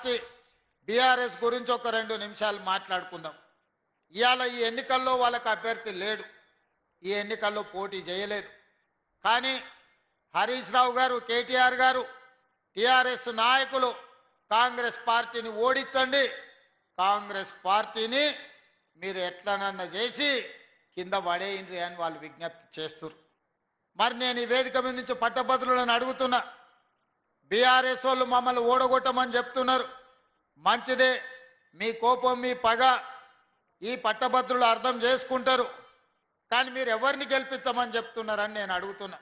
Party BRS గురించి ఒక 2 నిమిషాలు మాట్లాడుకుందాం. ఇవాళ ఈ ఎన్నికల్లో వాళ్ళకి అభ్యర్థి లేడు, ఈ ఎన్నికల్లో పోటీ చేయలేదు. కానీ హరీష్ రావు గారు, కేటీఆర్ గారు, టీఆర్ఎస్ నాయకులు కాంగ్రెస్ పార్టీని ఓడించండి, కాంగ్రెస్ పార్టీని మీరు ఎట్లనన్నా చేసి కింద పడేయండి అని వాళ్ళు విజ్ఞప్తి చేస్తున్నారు. మరి నేను ఈ వేదిక మీద నుంచి పట్టభద్రులను అడుగుతున్నా, బీఆర్ఎస్ వాళ్ళు మమ్మల్ని ఓడగొట్టమని చెప్తున్నారు. మంచిదే, మీ కోపం మీ పగ ఈ పట్టభద్రులు అర్థం చేసుకుంటారు. కానీ మీరు ఎవరిని గెలిపించమని చెప్తున్నారని నేను అడుగుతున్నా.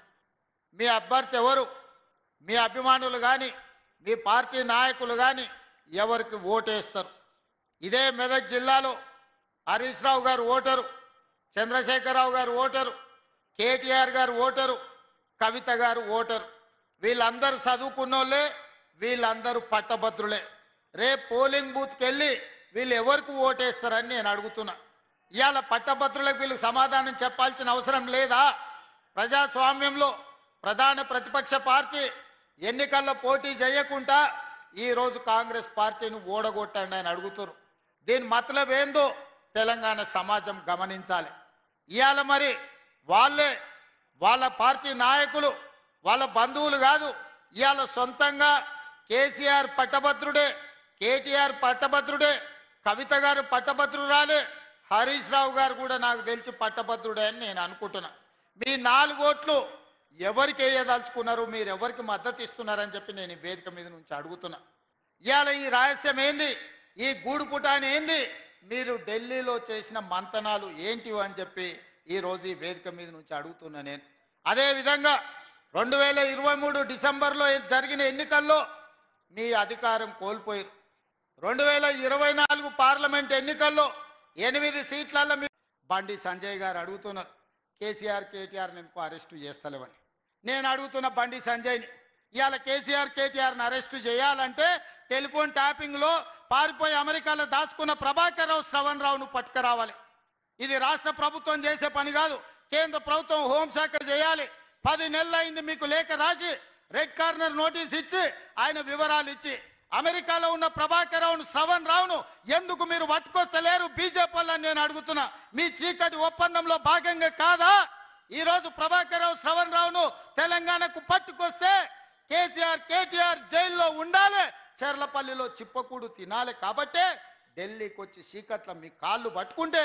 మీ అభ్యర్థి ఎవరు? మీ అభిమానులు కానీ మీ పార్టీ నాయకులు కానీ ఎవరికి ఓటేస్తారు? ఇదే మెదక్ జిల్లాలో హరీష్ రావు గారు ఓటరు, చంద్రశేఖరరావు గారు ఓటరు, కేటీఆర్ గారు ఓటరు, కవిత గారు ఓటరు. వీళ్ళందరూ చదువుకున్నోళ్ళే, వీళ్ళందరూ పట్టభద్రులే. రేపు పోలింగ్ బూత్కి వెళ్ళి వీళ్ళు ఎవరికి ఓటేస్తారని నేను అడుగుతున్నా. ఇవాళ పట్టభద్రులకు వీళ్ళు సమాధానం చెప్పాల్సిన అవసరం లేదా? ప్రజాస్వామ్యంలో ప్రధాన ప్రతిపక్ష పార్టీ ఎన్నికల్లో పోటీ చేయకుండా ఈరోజు కాంగ్రెస్ పార్టీని ఓడగొట్టండి అని అడుగుతారు. దీని మతలబ్ ఏందో తెలంగాణ సమాజం గమనించాలి. ఇవాళ మరి వాళ్ళే, వాళ్ళ పార్టీ నాయకులు, వాళ్ళ బంధువులు కాదు, ఇవాళ సొంతంగా కేసీఆర్ పట్టభద్రుడే, కేటీఆర్ పట్టభద్రుడే, కవిత గారు పట్టభద్రురాలే, హరీష్ రావు గారు కూడా నాకు తెలిసి పట్టభద్రుడే అని నేను అనుకుంటున్నా. మీ 4 ఓట్లు ఎవరికి వేయదలుచుకున్నారు, మీరు ఎవరికి మద్దతు ఇస్తున్నారని చెప్పి నేను ఈ వేదిక మీద నుంచి అడుగుతున్నా. ఇవాళ ఈ రహస్యం ఏంది, ఈ గూడుపుటాని ఏంది, మీరు ఢిల్లీలో చేసిన మంతనాలు ఏంటివి అని చెప్పి ఈరోజు ఈ వేదిక మీద నుంచి అడుగుతున్నా నేను. అదేవిధంగా 2023 డిసెంబర్లో జరిగిన ఎన్నికల్లో మీ అధికారం కోల్పోయారు. 2024 పార్లమెంట్ ఎన్నికల్లో 8 సీట్లలో మీ బండి సంజయ్ గారు అడుగుతున్నారు, కేసీఆర్ కేటీఆర్ని ఎందుకు అరెస్టు చేస్తలేవని. నేను అడుగుతున్న బండి సంజయ్ని, ఇవాళ కేసీఆర్ కేటీఆర్ని అరెస్టు చేయాలంటే టెలిఫోన్ ట్యాపింగ్లో పారిపోయి అమెరికాలో దాచుకున్న ప్రభాకర్ రావు, శ్రవణ్ రావును పట్టుకురావాలి. ఇది రాష్ట్ర ప్రభుత్వం చేసే పని కాదు, కేంద్ర ప్రభుత్వం హోంశాఖ చేయాలి. 10 నెలలు అయింది మీకు లేఖ రాసి, రెడ్ కార్నర్ నోటీస్ ఇచ్చి, ఆయన వివరాలు ఇచ్చి, అమెరికాలో ఉన్న ప్రభాకర్ రావును, శ్రవణ్ రావును ఎందుకు మీరు పట్టుకొస్తలేరు బీజేపీ వాళ్ళని నేను అడుగుతున్నా. మీ చీకటి ఒప్పందంలో భాగంగా కాదా ఈరోజు ప్రభాకర్ రావు, శ్రవణ్ రావును తెలంగాణకు పట్టుకొస్తే కేసీఆర్ కేటీఆర్ జైల్లో ఉండాలి, చెర్లపల్లిలో చిప్పకూడు తినాలి. కాబట్టే ఢిల్లీకి వచ్చి చీకట్ల మీ కాళ్ళు పట్టుకుంటే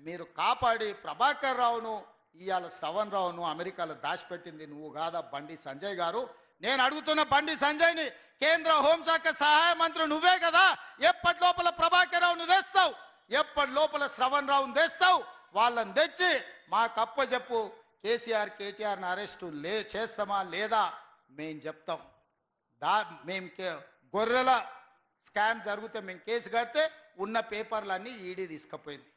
మీరు కాపాడి ప్రభాకర్ రావును, ఇవాళ శ్రవణ్ రావును అమెరికాలో దాచిపెట్టింది నువ్వు కాదా బండి సంజయ్ గారు? నేను అడుగుతున్న బండి సంజయ్ని, కేంద్ర హోంశాఖ సహాయ మంత్రి నువ్వే కదా, ఎప్పటి లోపల ప్రభాకర్ రావును తెస్తావు, ఎప్పటి లోపల శ్రవణ్ రావును తెస్తావు? వాళ్ళని తెచ్చి మాకు అప్పచెప్పు, కేసీఆర్ కేటీఆర్ని అరెస్టు చేస్తామా లేదా మేము చెప్తాం. మేము గొర్రెల స్కామ్ జరిగితే మేము కేసు కడితే ఉన్న పేపర్లన్నీ ఈడీ తీసుకుపోయింది.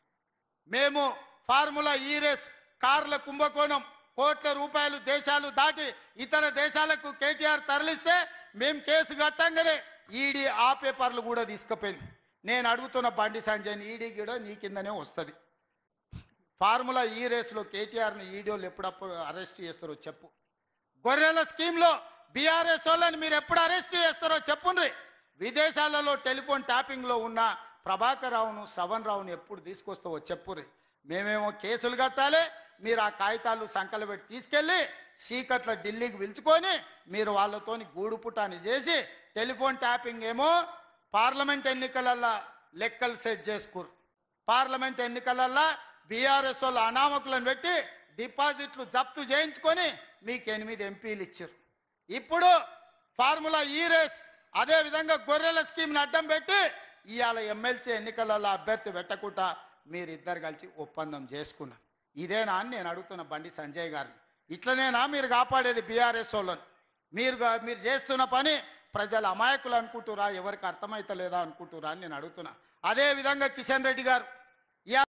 మేము ఫార్ములా ఈ రేస్ కార్ల కుంభకోణం కోట్ల రూపాయలు దేశాలు దాటి ఇతర దేశాలకు కేటీఆర్ తరలిస్తే మేము కేసు కట్టంగానే ఈడీ ఆ పేపర్లు కూడా తీసుకుపోయింది. నేను అడుగుతున్న బండి సంజయ్ని, ఈడీ కూడా నీ కిందనే వస్తుంది. ఫార్ములా ఈ రేస్లో కేటీఆర్ని ఈడీలు ఎప్పుడప్పుడు అరెస్ట్ చేస్తారో చెప్పు. గొర్రెల స్కీమ్లో బీఆర్ఎస్ వాళ్ళని మీరు ఎప్పుడు అరెస్ట్ చేస్తారో చెప్పుండ్రి. విదేశాలలో టెలిఫోన్ ట్యాపింగ్లో ఉన్న ప్రభాకర్ రావును, శ్రవణ్ రావును ఎప్పుడు తీసుకొస్తావో చెప్పుర్రి. మేమేమో కేసులు కట్టాలి, మీరు ఆ కాగితాలు సంకలు పెట్టి తీసుకెళ్ళి చీకట్ల ఢిల్లీకి పిలుచుకొని మీరు వాళ్ళతోని గూడుపుటాన్ని చేసి, టెలిఫోన్ ట్యాపింగ్ ఏమో పార్లమెంట్ ఎన్నికలల్లో లెక్కలు సెట్ చేసుకురు. పార్లమెంట్ ఎన్నికలల్లో బీఆర్ఎస్ వాళ్ళు అనామకులను పెట్టి డిపాజిట్లు జప్తు చేయించుకొని మీకు 8 ఎంపీలు ఇచ్చారు. ఇప్పుడు ఫార్ములా ఈ రేస్ అదేవిధంగా గొర్రెల స్కీమ్ని అడ్డం పెట్టి ఇవాళ ఎమ్మెల్సీ ఎన్నికలలో అభ్యర్థి పెట్టకుండా మీరిద్దరు కలిసి ఒప్పందం చేసుకున్నారు. ఇదేనా అని నేను అడుగుతున్న బండి సంజయ్ గారిని. ఇట్లనేనా మీరు కాపాడేది బీఆర్ఎస్ వాళ్ళని? మీరు చేస్తున్న పని ప్రజల అమాయకులు అనుకుంటురా, ఎవరికి అర్థమైతలేదా అనుకుంటురా అని నేను అడుగుతున్నా. అదేవిధంగా కిషన్ రెడ్డి గారు